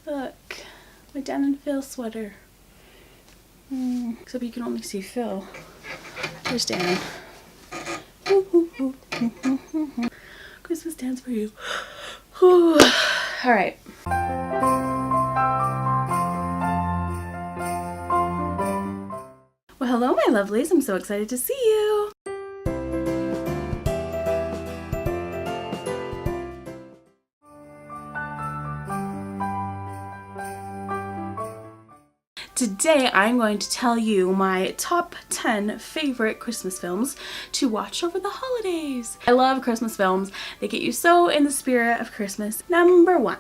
Look, my Dan and Phil sweater. Except you can only see Phil. There's Dan. Christmas dance for you. Alright. Well, hello my lovelies. I'm so excited to see you. Today I'm going to tell you my top 10 favorite Christmas films to watch over the holidays. I love Christmas films. They get you so in the spirit of Christmas. Number 1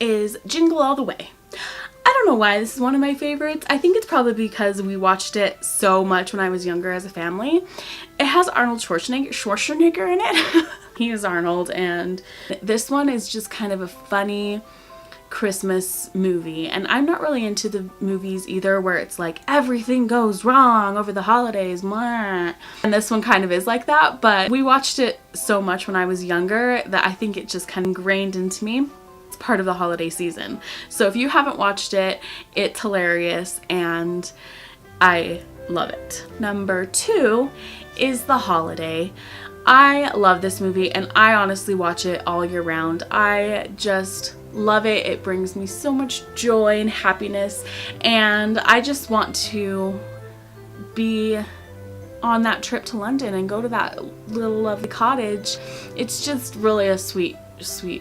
is Jingle All the Way. I don't know why this is one of my favorites. I think it's probably because we watched it so much when I was younger as a family. It has Arnold Schwarzenegger in it. He is Arnold, and this one is just kind of a funny Christmas movie, and I'm not really into the movies either where it's like everything goes wrong over the holidays, and this one kind of is like that, but we watched it so much when I was younger that I think it just kind of ingrained into me. It's part of the holiday season, so if you haven't watched it, it's hilarious and I love it. Number 2 is The Holiday. I love this movie and I honestly watch it all year round. I just love it. It brings me so much joy and happiness, and I just want to be on that trip to London and go to that little lovely cottage. It's just really a sweet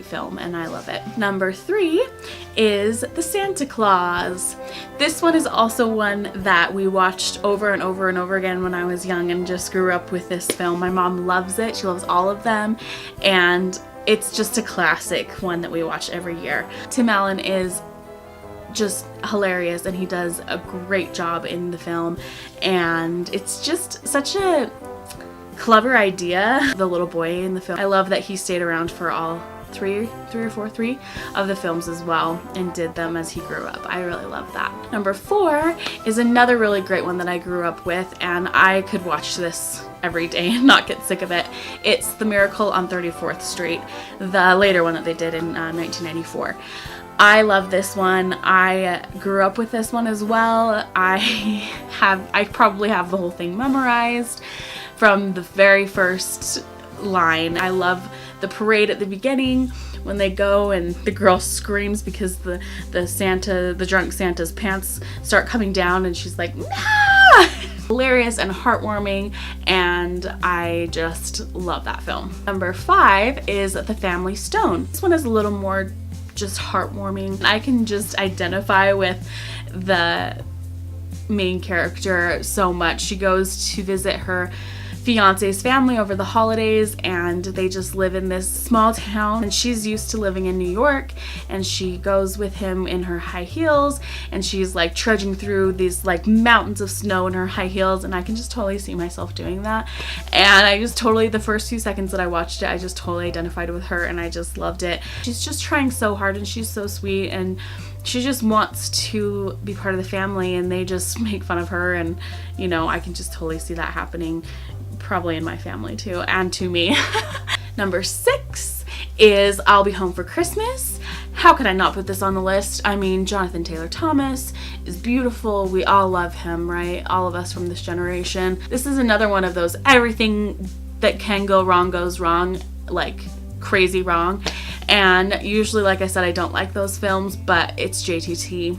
film and I love it. Number 3 is The Santa Claus. This one is also one that we watched over and over and over again when I was young and just grew up with this film. My mom loves it. She loves all of them, and it's just a classic one that we watch every year. Tim Allen is just hilarious and he does a great job in the film, and it's just such a clever idea. The little boy in the film, I love that he stayed around for all three of the films as well and did them as he grew up. I really love that. Number 4 is another really great one that I grew up with, and I could watch this every day and not get sick of it. It's The Miracle on 34th Street, the later one that they did in 1994. I love this one. I grew up with this one as well. I probably have the whole thing memorized from the very first line. I love the parade at the beginning when they go and the girl screams because the drunk Santa's pants start coming down and she's like, nah! Hilarious and heartwarming, and I just love that film. Number 5 is The Family Stone. This one is a little more just heartwarming. I can just identify with the main character so much. She goes to visit her fiance's family over the holidays, and they just live in this small town, and she's used to living in New York, and she goes with him in her high heels, and she's like trudging through these like mountains of snow in her high heels, and I can just totally see myself doing that. And I just totally, the first few seconds that I watched it, I just totally identified with her and I just loved it. She's just trying so hard and she's so sweet, and she just wants to be part of the family, and they just make fun of her, and you know, I can just totally see that happening probably in my family too, and to me. Number 6 is I'll Be Home for Christmas. How could I not put this on the list? I mean, Jonathan Taylor Thomas is beautiful. We all love him, right? All of us from this generation. This is another one of those everything that can go wrong goes wrong, like crazy wrong. And usually, like I said, I don't like those films, but it's JTT.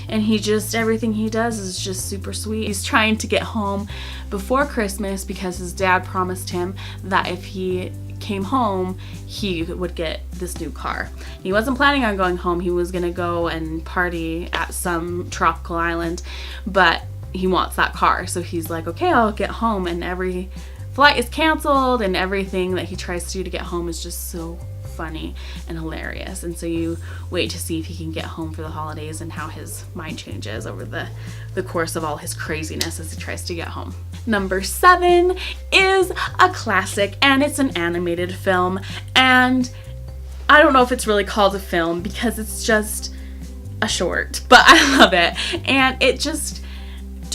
And he just, everything he does is just super sweet. He's trying to get home before Christmas because his dad promised him that if he came home, he would get this new car. He wasn't planning on going home. He was gonna go and party at some tropical island, but he wants that car. So he's like, okay, I'll get home, and every flight is canceled, and everything that he tries to do to get home is just so funny and hilarious. And so you wait to see if he can get home for the holidays and how his mind changes over the course of all his craziness as he tries to get home. Number 7 is a classic, and it's an animated film, and I don't know if it's really called a film because it's just a short, but I love it, and it just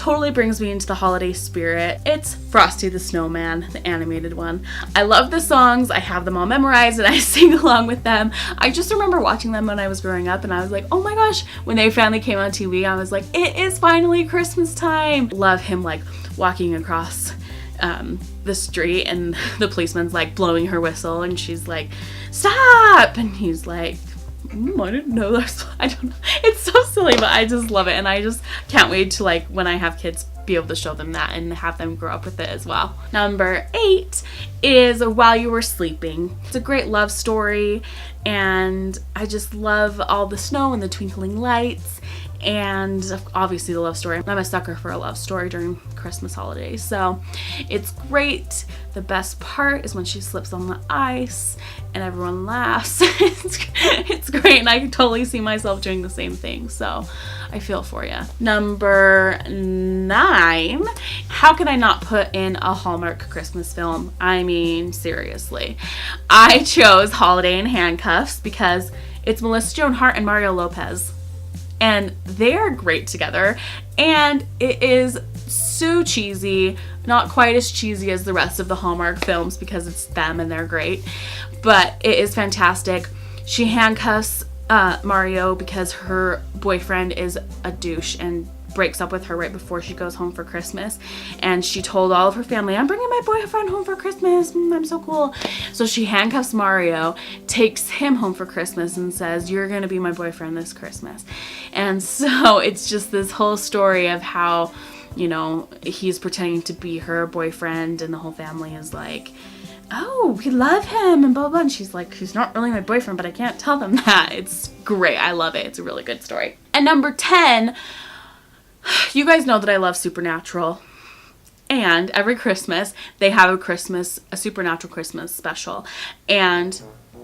totally brings me into the holiday spirit. It's Frosty the Snowman, the animated one. I love the songs. I have them all memorized and I sing along with them. I just remember watching them when I was growing up and I was like, oh my gosh, when they finally came on TV, I was like, it is finally Christmas time. Love him like walking across the street and the policeman's like blowing her whistle and she's like, stop! And he's like, I didn't know that. I don't know. It's so silly, but I just love it. And I just can't wait to, like, when I have kids, be able to show them that and have them grow up with it as well. Number 8 is While You Were Sleeping. It's a great love story and I just love all the snow and the twinkling lights and obviously the love story. I'm a sucker for a love story during Christmas holidays, so it's great. The best part is when she slips on the ice and everyone laughs. It's great and I can totally see myself doing the same thing, so I feel for you. Number 9, how can I not put in a Hallmark Christmas film? I mean, seriously. I chose Holiday in Handcuffs because it's Melissa Joan Hart and Mario Lopez. And they are great together, and it is so cheesy, not quite as cheesy as the rest of the Hallmark films because it's them and they're great, but it is fantastic. She handcuffs Mario because her boyfriend is a douche and breaks up with her right before she goes home for Christmas, and she told all of her family, I'm bringing my boyfriend home for Christmas, I'm so cool. So she handcuffs Mario, takes him home for Christmas and says, you're gonna be my boyfriend this Christmas. And so it's just this whole story of how, you know, he's pretending to be her boyfriend and the whole family is like, oh, we love him and blah, blah, and she's like, he's not really my boyfriend, but I can't tell them that. It's great. I love it. It's a really good story. And number 10, you guys know that I love Supernatural, and every Christmas they have a Supernatural Christmas special, and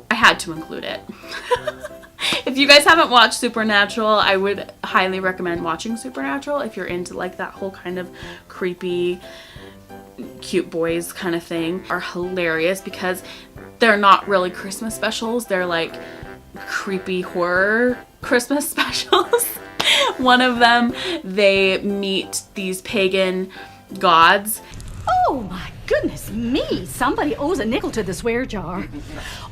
I had to include it. If you guys haven't watched Supernatural, I would highly recommend watching Supernatural if you're into like that whole kind of creepy, cute boys kind of thing. Are hilarious because they're not really Christmas specials, they're like creepy horror Christmas specials. One of them, they meet these pagan gods. Oh my goodness me! Somebody owes a nickel to the swear jar.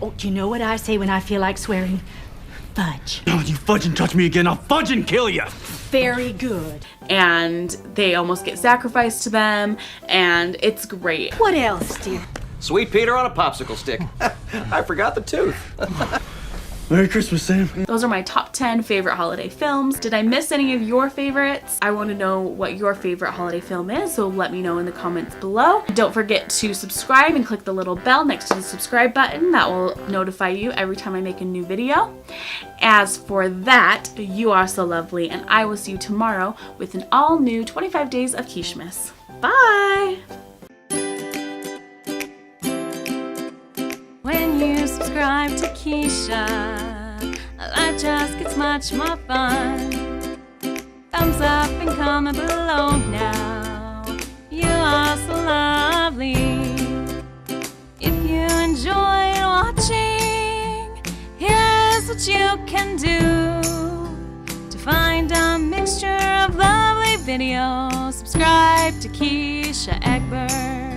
Oh, do you know what I say when I feel like swearing? Fudge. Oh, you fudge and touch me again, I'll fudge and kill you! Very good. And they almost get sacrificed to them, and it's great. What else, dear? Sweet Peter on a popsicle stick. I forgot the tooth. Merry Christmas, Sam. Those are my top 10 favorite holiday films. Did I miss any of your favorites? I want to know what your favorite holiday film is, so let me know in the comments below. Don't forget to subscribe and click the little bell next to the subscribe button. That will notify you every time I make a new video. As for that, you are so lovely, and I will see you tomorrow with an all new 25 Days of Keish-mas. Bye! When you subscribe to Keisha, life just gets much more fun. Thumbs up and comment below now. You are so lovely. If you enjoy watching, here's what you can do. To find a mixture of lovely videos, subscribe to Keisha Egbert.